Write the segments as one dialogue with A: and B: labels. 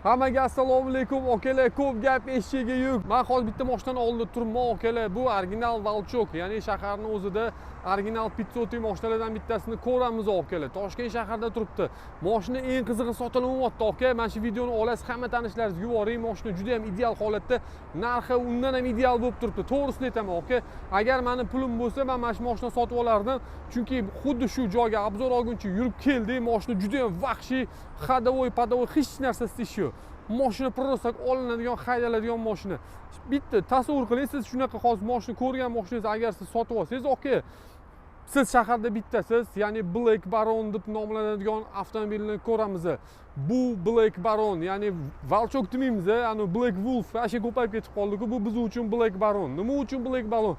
A: Hammaga assalomu alaykum akalar, ko'p gap eshikka yuk. Men hozir bitta mashinani oldida turibman akalar. Bu original Valchok, ya'ni shaharning o'zida original 500 mashinalardan bittasini ko'ramiz akalar. Toshkent shahrida turibdi. Mashina eng qizig'i sotilyapti aka. Mana shu videoni olasiz, hamma tanishlaringizga yuboring. Mashina juda ham ideal holatda, narxi undan ham ideal bo'lib turibdi. To'g'risini aytaman aka. Agar meni pulim bo'lsa, men mana shu mashina sotib olardim. Chunki xuddi shu joyga obzor olguncha yurib keldik. Mashina juda ham vahshiy, xadovoy, padovoy hech narsasi ish yo'q. Mashina prosta olinadigan, haydaladigan mashina. Bitta tasavvur qiling, siz shunaqa hozir mashina ko'rgan mashinangizni agar siz sotib olsangiz, aka, siz shaharda bittasiz, ya'ni Black Baron deb nomlanadigan avtomobilni ko'ramiz. Bu Black Baron, ya'ni Valchok demaymiz, ani Black Wolf, asha ko'payib ketib qoldi-ku, bu biz uchun Black Baron. Nima uchun Black Baron?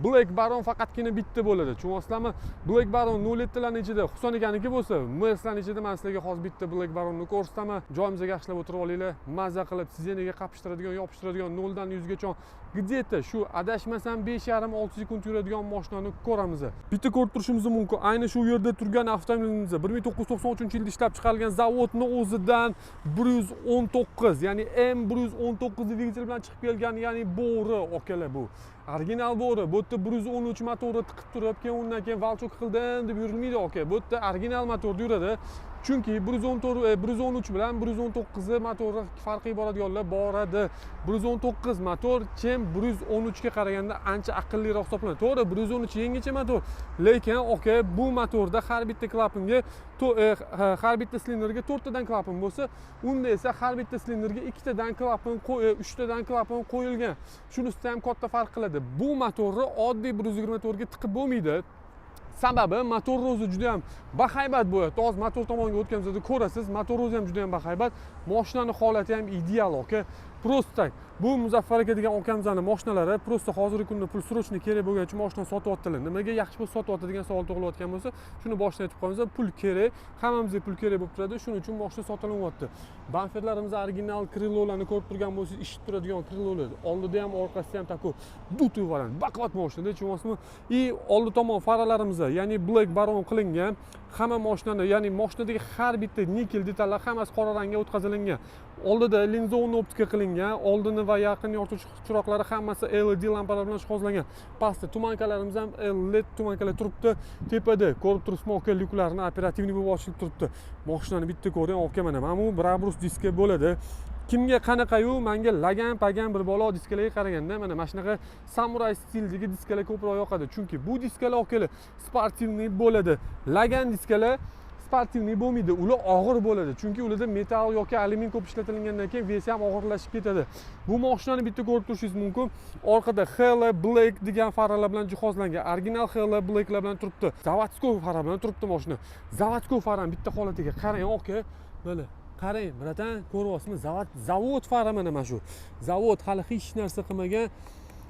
A: Black Baron faqatgina bitta bo'ladi. Tushunasizlarmi? Black Baron 07larning ichida Husan ekaniki bo'lsa, Merslarning ichida men sizlarga hozir bitta Black Baronni ko'rsataman. Joyimizga yaxshilab o'tirib olinglar, mazza qilib, sizlarga qapishtiradigan, yopishtiradigan 0 dan 100 gacha где-то shu adashmasam 5,5-6 sekund yuradigan mashinani ko'ramiz. Bitta ko'rib turishimiz mumkin. Ayni shu yerda turgan avtomobilimiz 1993-yilda ishlab chiqarilgan zavodning o'zidan 119, ya'ni M119 dvigatel bilan chiqib kelgan, ya'ni bo'ri okalar bu. Original bo'ri. Bu yerda 113 motori tiqib turib, keyin undan keyin Valchok qildim deb yurilmaydi aka. Bu yerda original motorda yuradi. Chunki 113 bilan 119 motori farqi boradiganlar boradi. 119 motor chem 113 ga qaraganda ancha aqlliroq hisoblanadi. To'g'ri, 113 yangicha motor, lekin aka, bu motorda har bitta klapanga, har bitta silindrga 4 tadan klapan bo'lsa, unda esa har bitta silindrga 2 tadan klapan, 3 tadan klapan qo'yilgan. Shunisi ham katta farq qiladi. Bu motorni oddiy 124 ga tiqib bo'lmaydi. Sababi motor o'zi juda ham bahaybat bo'ladi. Hozir motor tomonga o'tganimizda ko'rasiz, motor o'zi ham juda ham bahaybat. Mashinaning holati ham ideal aka. Prosta bu Muzaffar aka degan akamizning mashinalari prosta hozirgi kunda pul srochniy kerak bo'lgani uchun mashina sotyaptilar. Nimaga yaxshi pul sotyapti degan savol tug'ilayotgan bo'lsa, shuni boshdan aytib qo'yamiz. Pul kerak, hammamizga pul kerak bo'lib turadi. Shuning uchun mashina sotilyapti. Bamperlarimiz original krillolarni ko'rib turgan bo'lsangiz, ishib turadigan krillolar. Oldida ham, orqasida ham tako dutu variant. Baquvvat mashinada, tushunasizmi? Oldi tomon faralarimiz, ya'ni Black Baron qilingan. Hamma mashinani, ya'ni mashinadagi har bitta nikel detallar hammasi qora rangga o'tkazilgan. Oldida linzovni optika qilingan, oldini va yaqin yorituvchi chiroqlari hammasi LED lampalar bilan jihozlangan. Pastda tumankalarimiz ham LED tumankalar turibdi. Tepada ko'rib turibsizmi aka, lyuklarni operativniy bo'lib ochilib turibdi. Mashinani bitta ko'ring aka, mana bu Brabus diska bo'ladi. Kimga qanaqa-yu, menga lagan-pagan bir balo diskalarga qaraganda mana shunaqa samuray stildagi diskalar ko'proq yoqadi. Chunki bu diskalar okalar sportivniy bo'ladi. Lagan diskalar sportivniy bo'lmaydi, ular og'ir bo'ladi. Chunki ularda metal yoki alyumin ko'p ishlatilgandan keyin vesi ham og'irlashib ketadi. Bu mashinani bitta ko'rib turishingiz mumkin. Orqada HL Black degan faralar bilan jihozlangan. Original HL Blacklar bilan turibdi. Zavodskoy fara bilan turibdi mashina. Zavodskoy farani bitta holatiga qarang aka. Mana qarang, bratan, ko'ryapsizmi? Zavod fara mana shu. Zavod hali hech narsa qilmagan.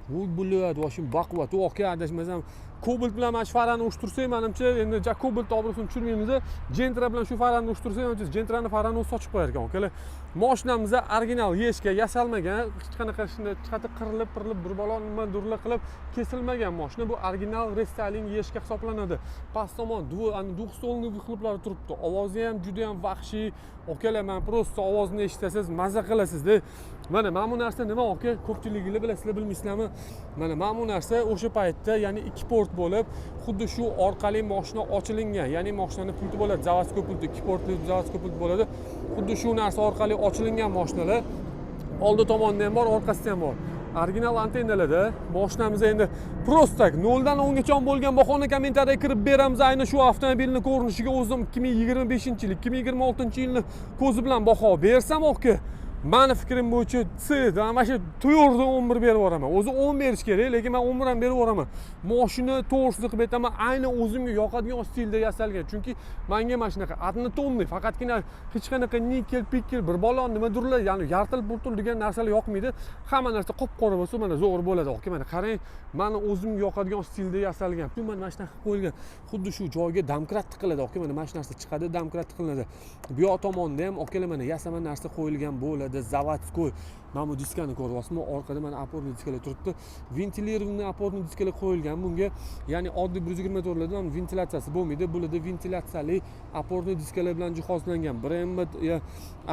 A: Bu bo'ladi, vashim baquvvat. U aka adashmasam Cobalt bilan mana shu farani ushtirsak, menimcha endi Cobalt obrazini tushirmaymiz. Gentra bilan shu farani ushtirsak, menimcha Gentrani farani o'zi sochib qo'yar ekan, akalar. Mashinamiz original yeshga yasalmagan, hech qanaqa shunday chiqatib qirilib, bir balo nima durla qilib kesilmagan mashina. Bu original restyling yeshga hisoblanadi. Past tomon двухствольный выхлоплari turibdi. Ovozi ham juda ham vahshiy. Akalar, men prosta ovozini eshitasiz, mazza qilasiz-da. Mana bu narsa nima aka? Ko'pchiliginglar bilasizlar, bilmaysizlarmi? Mana bu narsa o'sha paytda, ya'ni 2 port bo'lib, xuddi shu orqali mashina ochilingan. Ya'ni mashinaning pulti bo'ladi, zavodskoy pulti, 2 portli zavodskoy pult bo'ladi. Xuddi shu narsa orqali ochilingan mashinalar. Oldi tomonda ham bor, orqasida ham bor. Original antennalarda mashinamiz endi prosta 0 dan 10 gacha bo'lgan bahoni kommentariyaga kirib beramiz. Ayni shu avtomobilni ko'rinishiga o'zim 2025-yil, 2026-yilni ko'zi bilan baho bersam aka, meni fikrim bo'yicha mana shu 4 dan 11 berib yuboraman. O'zi 10 berish kerak, lekin men 11 ham berib yuboraman. Mashina to'g'risini qilib aytaman, ayni o'zimga yoqadigan stilda yasalgan. Chunki menga mana shunaqa однотонный, faqatgina hech qanaqa nikel, pikkel, bir balon nimadirlar, ya'ni yartil-burtil degan narsalar yoqmaydi. Hamma narsa qop-qora bo'lsa, mana zo'r bo'ladi. Aka, mana qarang, meni o'zimga yoqadigan stilda yasalgan. Mana mana shunaqa qo'yilgan. Xuddi shu joyga domkrat tiqiladi. Aka, mana mana shu narsa chiqadi, domkrat tiqilinadi. Bu yoq tomonda ham okalar mana yasaman narsa qo'yilgan bo'ladi. bo'ladi, zavodskoy. Mana bu diskani ko'ryapsizmi? Orqada mana oporniy diskalar turibdi. Ventilirованный oporniy diskalar qo'yilgan bunga. Ya'ni oddiy 124 larda ham ventilyatsiyasi bo'lmaydi. Bularda ventilyatsiyali oporniy diskalar bilan jihozlangan. Brembo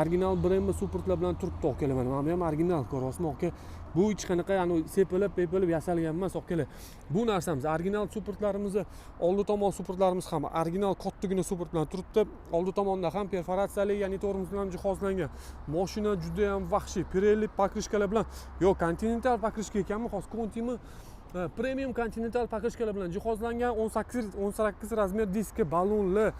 A: original Brembo supportlar bilan turibdi okalar. Mana bu ham original ko'ryapsizmi aka? Bu hech qanaqa sepilib yasalgan emas okalar. Bu narsamiz original supportlarimizni, oldi tomon supportlarimiz ham original kattagina support bilan turibdi. Oldi tomonda ham perforatsiyali, ya'ni tormoz bilan jihozlangan. Mashina juda ham vahshiy, Pirelli pokrishkalar bilan, yo Continental pokrishka ekanmi, xos Contini premium Continental pokrishkalar bilan jihozlangan, 18 razmer diski, ballonli.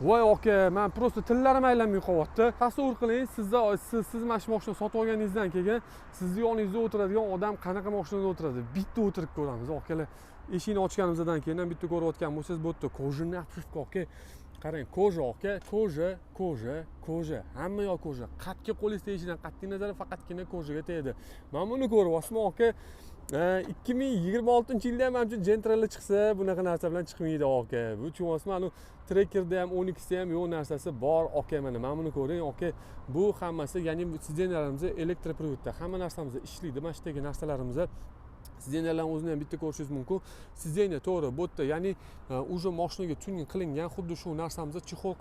A: Voy aka, men просто tillarim aylanmay qolyapti. Tasavvur qiling, siz mana shu mashina sotib olganingizdan keyin sizni yoningizda o'tiradigan odam qanaqa mashinada o'tiradi? Bitta o'tirib ko'ramiz okalar. Eshikni ochganimizdan keyin ham bitta ko'rayotgan bo'lsangiz, bu yerda kojani обшивка aka. Qarang, koja aka, koja. Hamma yoq koja. Qatga qo'lingiz tegishdan qat'iy nazar faqatgina kojaga tegadi. Mana buni ko'ryapsizmi aka? 2026-yilda ham hamcha Gentra'lar chiqsa, bunaqa narsa bilan chiqmaydi aka. Bu tushunasizmi? Mana Trekkerda ham 12 ham yo'q narsasi bor aka. Mana buni ko'ring aka. Bu hammasi, ya'ni sidenlarimiz elektroprivodda. Hamma narsamiz ishlaydi. Mana shu yerga narsalarimiz sidenlarning o'zini ham bitta ko'rishingiz mumkin. Sidenya to'g'ri, bu yerda, ya'ni уже mashinaga tuning qilingan, xuddi shu narsamiz chexol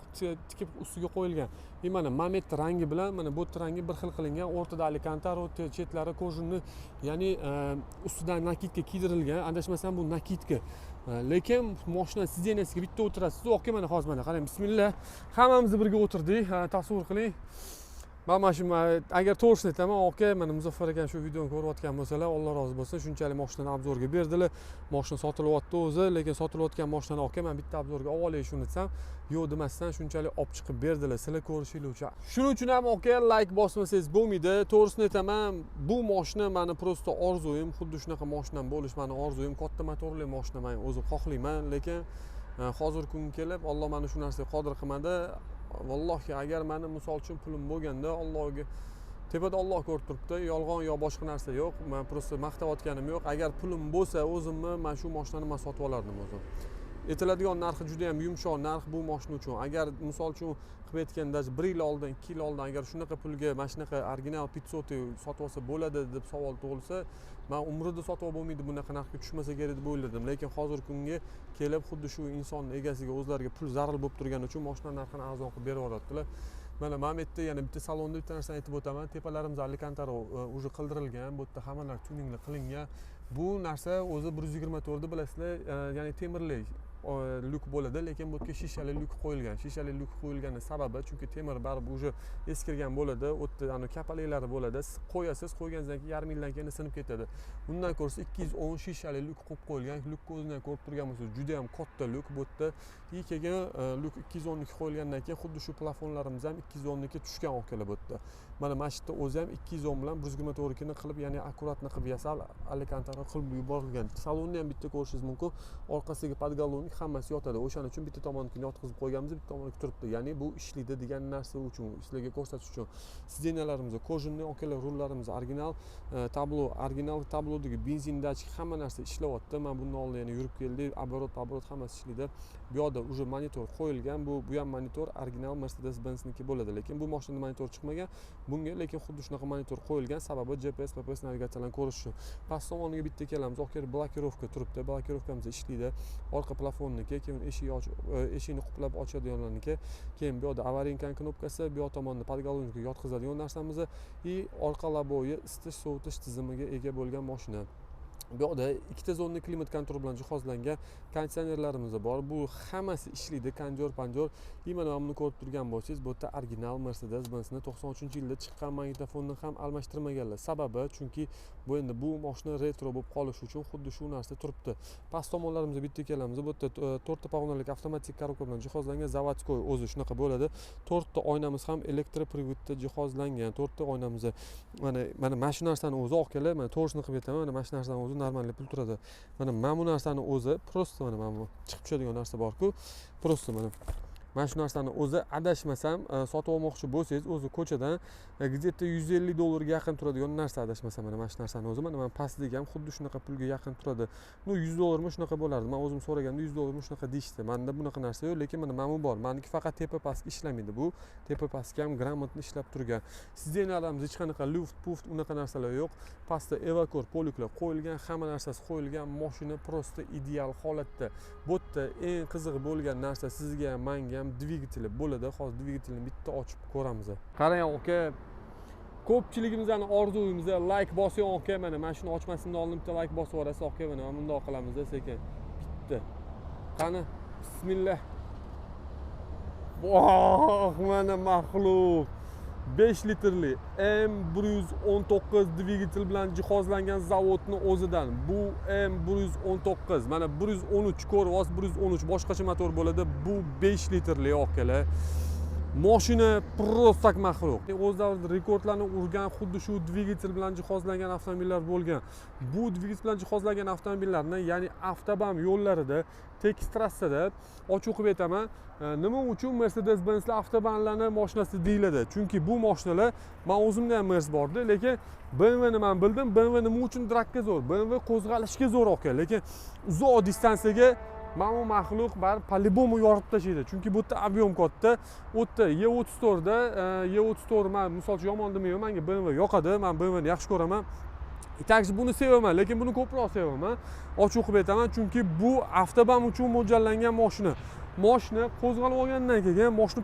A: tikib ustiga qo'yilgan. Mana mamet rangi bilan, mana bu rangi bir xil qilingan, o'rtada Alcantara, chetlari kojani, ya'ni ustidan nakitka kiydirilgan. Adashmasam bu nakitka. Lekin mashina sidenyasiga bitta o'tirasiz. Aka, mana hozir mana qarang, bismillah. Hammamiz birga o'tirdik. Tasavvur qiling. Mana shu, agar to'g'risini aytaman aka, mana Muzaffar aka shu videoni ko'rayotgan bo'lsalar, Alloh rozi bo'lsin, shunchalik mashinani obzorga berdilar. Mashina sotilyapti o'zi, lekin sotilayotgan mashinani aka, men bitta obzorga olib olay shuni desam, yo'q demasdan shunchalik olib chiqib berdilar, sizlar ko'rishinglar uchun. Shuning uchun ham aka, like bosmasangiz bo'lmaydi. To'g'risini aytaman, bu mashina meni prosta orzuyim, xuddi shunaqa mashinam bo'lish meni orzuyim. Katta motorli mashina men o'zim xohlayman, lekin hozir kun kelib Alloh meni shu narsaga qodir qilmadi. Vallohi agar meni misol uchun pulim bo'lganda, Allohga tepada Alloh ko'rib turibdi, yolg'on yo boshqa narsa yo'q. Men prosta maqtayotganim yo'q. Agar pulim bo'lsa, o'zimni men shu mashinani men sotib olardim o'zim. Aytiladigan narxi juda ham yumshoq narx bu mashina uchun. Agar misol uchun qilib aytganda 1 yil oldin, 2 yil oldin agar shunaqa pulga mana shunaqa original 500 sotib olsa bo'ladi deb savol tug'ilsa, men umrida sotib olmaydi, bunaqa narxga tushmasa kerak deb o'yladim. Lekin hozir kunga kelib xuddi shu insonning egasiga o'zlariga pul zarur bo'lib turgani uchun mashina narxini arzon qilib berib yuboradilar. Mana Mametda yana bitta salonda bitta narsani aytib o'taman. Tepalarimiz Alcantara уже qildirilgan, bu yerda hamma narsa tuninglar qilingan. Bu narsa o'zi 124 da bilasizlar, ya'ni temirli lyuk bo'ladi, lekin bu yerga shishali lyuk qo'yilgan. Shishali lyuk qo'yilgani sababi chunki temir baribir уже eskirgan bo'ladi, o'tda ana kapaliklari bo'ladi. Qo'yasiz, qo'yganingizdan keyin yarim yildan keyin sinib ketadi. Bundan ko'rsa 210 shishali lyuk qo'yib qo'yilgan. Lyuk o'zidan ko'rib turgan bo'lsangiz, juda ham katta lyuk bu yerda. Keyin lyuk 212 qo'yilgandan keyin xuddi shu plafonlarimiz ham 212 ga tushgan okalar bu yerda. Mana mashina o'zi ham 210 bilan 124 ni qilib, ya'ni akkuratni qilib yasal, Alcantara qilib yuborilgan. Salonni ham bitta ko'rishingiz mumkin. Orqasiga podgalonlik hammasi yotadi. O'shaning uchun bitta tomonini yotqizib qo'yganmiz, bitta tomoniga turibdi. Ya'ni bu ishlaydi degan narsa uchun, sizlarga ko'rsatish uchun. Sidenyalarimiz, kojinli okalar, rullarimiz original, original tablodagi benzin dachik hamma narsa ishlayapti. Men bundan oldin yana yurib keldik, оборот hammasi ishlaydi. Bu yoqda уже monitor qo'yilgan. Bu ham monitor original Mercedes-Benzniki bo'ladi, lekin bu mashinada monitor chiqmagan. Bunga lekin xuddi shunaqa monitor qo'yilgan, sababi GPS, PPS navigatsiyalarni ko'rish uchun. Past tomoniga bitta kelamiz, aka blokirovka turibdi. Blokirovkamiz ishlaydi. Orqa plafonniki, keyin eshikni quplab ochadiganlarniki, keyin bu yoqda avarinkan knopkasi, bu yoq tomonda podgalonga yotqizadigan narsamiz va orqa laboyi isitish, sovutish tizimiga ega bo'lgan mashina. Bu yoqda ikkita zonli klimat kontrol bilan jihozlangan konditsionerlarimiz bor. Bu hammasi ishlaydi, kondyor, panjor. Mana buni ko'rib turgan bo'lsangiz, bu yerda original Mercedes-Benz'ni 93-yilda chiqqan magnitofonni ham almashtirmaganlar. Sababi chunki bu endi bu mashina retro bo'lib qolish uchun xuddi shu narsa turibdi. Past tomonlarimizga bitta kelamiz. Bu yerda 4 ta pog'onali avtomatik korobka bilan jihozlangan, zavodskoy o'zi shunaqa bo'ladi. 4 ta oynamiz ham elektroprivodda jihozlangan. 4 ta oynamiz mana shu narsani o'zi okalar, mana to'g'risini qilib aytaman, mana shu narsani o'zi normalniy pul turadi. Mana bu narsani o'zi prosta mana bu chiqib tushadigan narsa bor-ku, prosta mana Mana shu narsani o'zi adashmasam sotib olmoqchi bo'lsangiz, o'zi ko'chadan где-то $150 ga yaqin turadigan narsa adashmasam, mana shu narsani o'zi mana pastdagi ham xuddi shunaqa pulga yaqin turadi. No $100 mi shunaqa bo'lardi. Men o'zim so'raganda $100 mi shunaqa deyishdi. Menda bunaqa narsa yo'q, lekin mana bu bor. Meniki faqat tepa pastga ishlamaydi. Bu tepa pastga ham gрамотно ishlab turgan. Sidenlarimiz hech qanaqa luft, puft unaqa narsalar yo'q. Pastda evakor poliklar qo'yilgan, hamma narsasi qo'yilgan, mashina prosta ideal holatda. Bu yerda eng qizig'i bo'lgan narsa sizga ham, menga ham dvigateli bo'ladi. Hozir dvigatelni bitta ochib ko'ramiz. Qarang aka, ko'pchiligimizning orzuyimiz like bosing aka, mana shuni ochmasimdan oldin bitta like bosib yuborasiz aka, mana bundoq qilamiz sekin. Bitta. Qani, bismillah. Voh, mana maxluq. 5 litrli M119 dvigatel bilan jihozlangan zavodni o'zidan. Bu M119, mana 113 Corvus 113 boshqacha motor bo'ladi. Bu 5 litrli okalar. Mashina prosta maxluq. O'z davrida rekordlarni urgan xuddi shu dvigatel bilan jihozlangan avtomobillar bo'lgan. Bu dvigatel bilan jihozlangan avtomobillarni, ya'ni avtobahn yo'llarida, tekis trassada ochiq o'qib aytaman, nima uchun Mercedes-Benz'lar avtobahnlarni mashinasi deyiladi? Chunki bu mashinalar, men o'zimda ham Mercedes bordi, lekin BMW ni men bildim. BMW nima uchun drakka zo'r? BMW qo'zg'alishga zo'r aka, lekin uzoq distansiyaga mana bu maxluq baribir по-любому yorib tashlaydi. Chunki bu yerda объем katta. U yerda E34 da, E34 men misol uchun yomon demayman, menga BMW yoqadi. Men BMW ni yaxshi ko'raman. Takshi buni sevaman, lekin buni ko'proq sevaman. Ochiq o'qib aytaman, chunki bu avtobahn uchun mo'ljallangan mashina. Mashina qo'zg'alib olgandan keyin mashina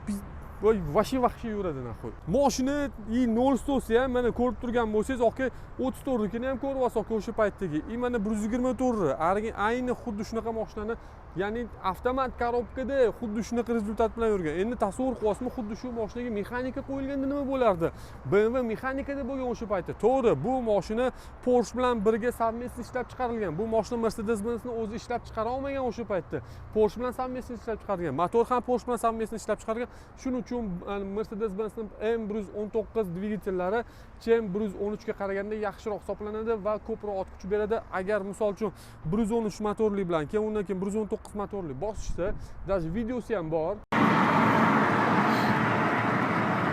A: voy vashi yuradi naxoy. Mashina 0 ham mana ko'rib turgan bo'lsangiz, aka 34 nikini ham ko'rib olsa o'sha paytdagi. Mana 124 ayni xuddi shunaqa mashinani, ya'ni avtomat korobkada xuddi shunaqa rezultat bilan yurgan. Endi tasavvur qilyapsizmi, xuddi shu mashinaga mexanika qo'yilganda nima bo'lardi? BMW mexanikada bo'lgan o'sha paytda. To'g'ri, bu mashina Porsche bilan birga совместно ishlab chiqarilgan. Bu mashina Mercedes-Benz'ni o'zi ishlab chiqara olmagan o'sha paytda. Porsche bilan совместно ishlab chiqarilgan. Motor ham Porsche bilan совместно ishlab chiqarilgan. Shuning uchun Mercedes-Benz'ning M119 dvigatellari M113 ga qaraganda yaxshiroq hisoblanadi va ko'proq ot kuch beradi. Agar misol uchun 113 motorli bilan keyin undan keyin 119 motorli bosishsa, даже videosi ham bor.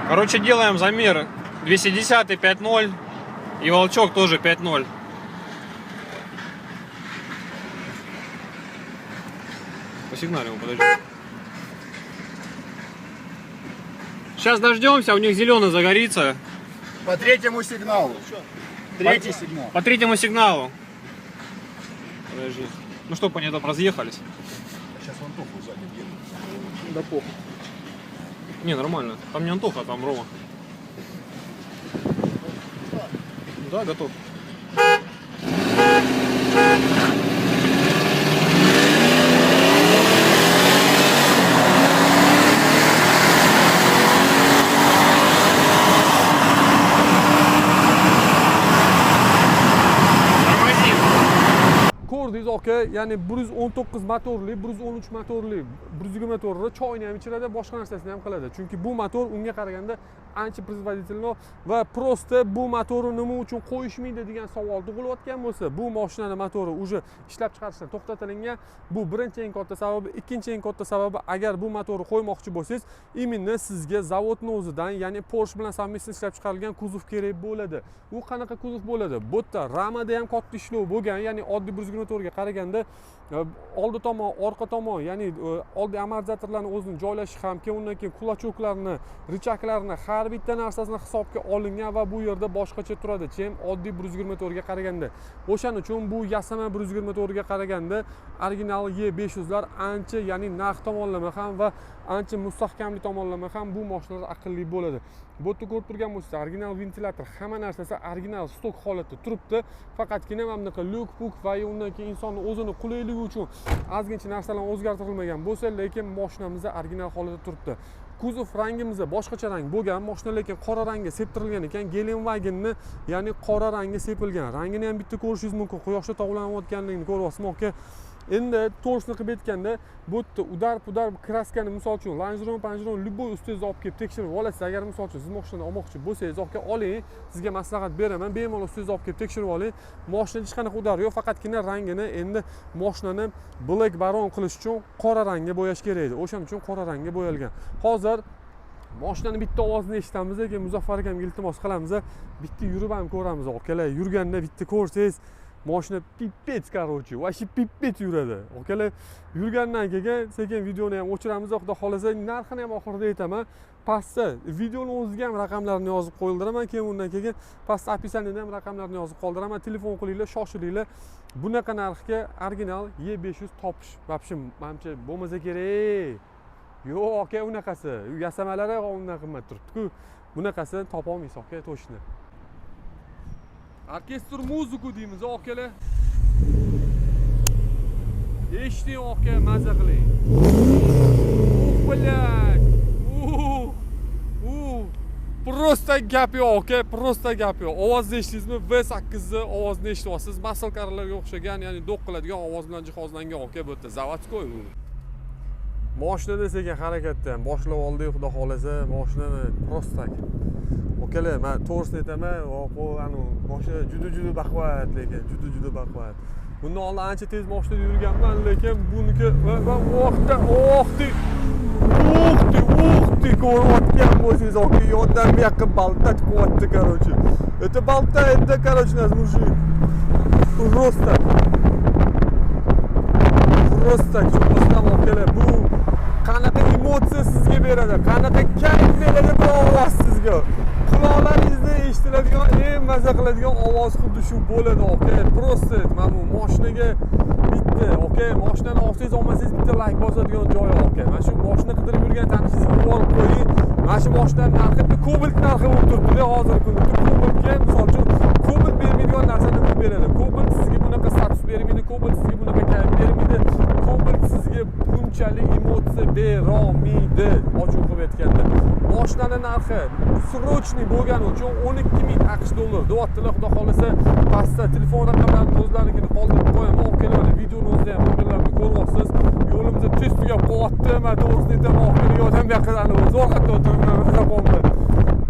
B: Короче, делаем замер 210 5.0 и волчок тоже 5.0. По сигналу подожди. Сейчас дождемся, у них зеленый загорится.
C: По третьему сигналу. Третий сигнал.
B: По третьему сигналу. Подожди. Ну что, они там разъехались?
C: Сейчас Антоху сзади едет.
B: Да похуй. Не, нормально. Там не Антоха, а там Рома. Да, готов.
A: Ko'rdingiz aka, ya'ni 119 motorli, 113 motorli, 120 motorli choyni ham ichiradi, boshqa narsasini ham qiladi. Chunki bu motor unga qaraganda ancha производительный va prosta bu motorni nima uchun qo'yishmaydi degan savol tug'ilayotgan bo'lsa, bu mashinani motori уже ishlab chiqarishdan to'xtatilgan. Bu birinchi eng katta sababi, ikkinchi eng katta sababi, agar bu motorni qo'ymoqchi bo'lsangiz, именно sizga zavodning o'zidan, ya'ni Porsche bilan совместно ishlab chiqarilgan kuzov kerak bo'ladi. U qanaqa kuzov bo'ladi? Bu yerda ramada ham katta ishlov bo'lgan, ya'ni oddiy 120 motorga qaraganda oldi tomon, orqa tomon, ya'ni oldi amortizatorlarni o'zini joylashi ham, keyin undan keyin kulachoklarni, richaklarni har bitta narsasini hisobga olingan va bu yerda boshqacha turadi, chem oddiy 120 motorga qaraganda. O'shaning uchun bu yasama 120 motorga qaraganda original E500lar ancha, ya'ni narx tomonlama ham va ancha mustahkamlik tomonlama ham bu mashinalar aqlli bo'ladi. Bu yerda ko'rib turgan bo'lsangiz, original ventilyator, hamma narsasi original stok holatda turibdi. Faqatgina mana bunaqa lyuk-puk va undan keyin insonning o'zini qulayligi uchun ozgincha narsalar o'zgartirilmagan bo'lsa, lekin mashinamiz original holatda turibdi. Kuzov rangimiz boshqacha rang bo'lgan, mashina lekin qora rangga septirilgan ekan. Gelenwagenni, ya'ni qora rangga sepilgan. Rangini ham bitta ko'rishingiz mumkin. Quyoshda tovlanayotganligini ko'ryapsizmi aka? Endi to'g'risini qilib aytganda bu yerda udar-pudar kraskani misol uchun lanjron, panjron любой ustingizga olib kelib tekshirib olasiz. Agar misol uchun siz mashinani olmoqchi bo'lsangiz, aka oling, sizga maslahat beraman. Bemalol ustingizga olib kelib tekshirib oling. Mashinada hech qanaqa udar yo'q, faqatgina rangini endi mashinani black baron qilish uchun qora rangga bo'yash kerak edi. O'shaning uchun qora rangga bo'yalgan. Hozir mashinani bitta ovozini eshitamiz, keyin Muzaffar akamga iltimos qilamiz. Bitta yurib ham ko'ramiz, akalar. Yurganda bitta ko'rsangiz, mashina pipet, короче, вообще pipet yuradi. Akalar, yurgandan keyin sekin videoni ham o'chiramiz, xudo xolasa, narxini ham oxirida aytaman. Pastda videoning o'ziga ham raqamlarni yozib qo'yildiraman, keyin undan keyin pastda opisaniyada ham raqamlarni yozib qoldiraman. Telefon qilinglar, shoshilinglar. Bunaqa narxga original E500 topish, вообще, menimcha bo'lmasa kerak. Yo'q, aka, unaqasi. Yasamalari undan qimmat turibdi-ku. Bunaqasini topa olmaysiz, aka, to'shni. Orkestr muziku deymiz, akalar. Eshiting, aka, maza qiling. Блядь. Просто gap yo'q, aka, просто gap yo'q. Ovozni eshitdingizmi? V8 ni ovozni eshityapsiz. Masalkarlarga o'xshagan, ya'ni do'q qiladigan ovoz bilan jihozlangan, aka, bu yerda zavodskoy u. Mashinada sekin harakatda ham boshlab oldik, xudo xolasa, mashinani просто tak. Akalar, men to'g'risini aytaman, mashina juda baquvvat, lekin juda baquvvat. Bundan oldin ancha tez mashinada yurganman, lekin buniki vaqtda ko'rayotgan bo'lsangiz, aka, yondan bu yoqqa baltat qilyapti, короче. Это болтает, короче, нас мужик. Просто cho'qmasdan okalar, bu qanaqa emotsiya sizga beradi, qanaqa kayf beradi bu ovoz sizga. Quloqlaringizda eshitiladigan, eng maza qiladigan ovoz xuddi shu bo'ladi, aka. Просто mana bu mashinaga bitta, aka, mashinani olsangiz, olmasangiz bitta like bosadigan joyi, aka. Mana shu mashina qidirib yurgan tanishingizga yuborib qo'ying. Mana shu mashinaning narxi bitta Cobalt narxi bo'lib turibdi, hozirgi kunda. Cobaltga, misol uchun, Cobalt bermaydigan narsani nima beradi? Cobalt sizga bunaqa status bermaydi, Cobalt sizga bunaqa kayf bermaydi. Cobalt sizga bunchalik emotsiya berolmaydi, ochiq qilib aytganda. Mashinaning narxi срочный bo'lgani uchun 12,000 AQSh dollar deyaptilar, xudo xolasa. Pastda telefon raqamlarini o'zlaringizga qoldirib qo'yaman. Okalar, mana videoni o'zida ham mobillarni ko'ryapsiz. Yo'limizda tez tugab qo'yapti, men to'g'risini aytaman, okalar, yordam berganlar zo'rg'atda o'tiribman.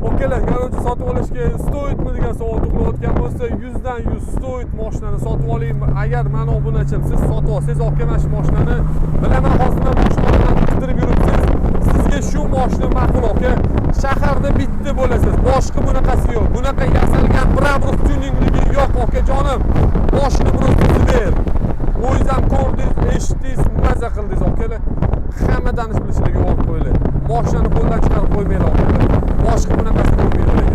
A: Okalar, короче, sotib olishga stoyitmi degan savol tug'ilayotgan bo'lsa, 100 dan 100 stoyit mashinani sotib oling. Agar meni obunachim siz sotib olsangiz, aka, mana shu mashinani bilaman, hozir men mashinalarni qidirib yuribsiz. Sizga shu mashina ma'qul, aka. Shaharda bitta bo'lasiz, boshqa bunaqasi yo'q. Bunaqa yasalgan Brabus tuningligi yo'q, okajonim. Mashina просто ber. O'zingiz ham ko'rdingiz, eshitdingiz, maza qildingiz, okalar. Hamma tanish bilishligi olib qo'yinglar. Mashinani qo'ldan chiqarib qo'ymanglar, okalar. Boshqa bunaqasi bo'lmaydi.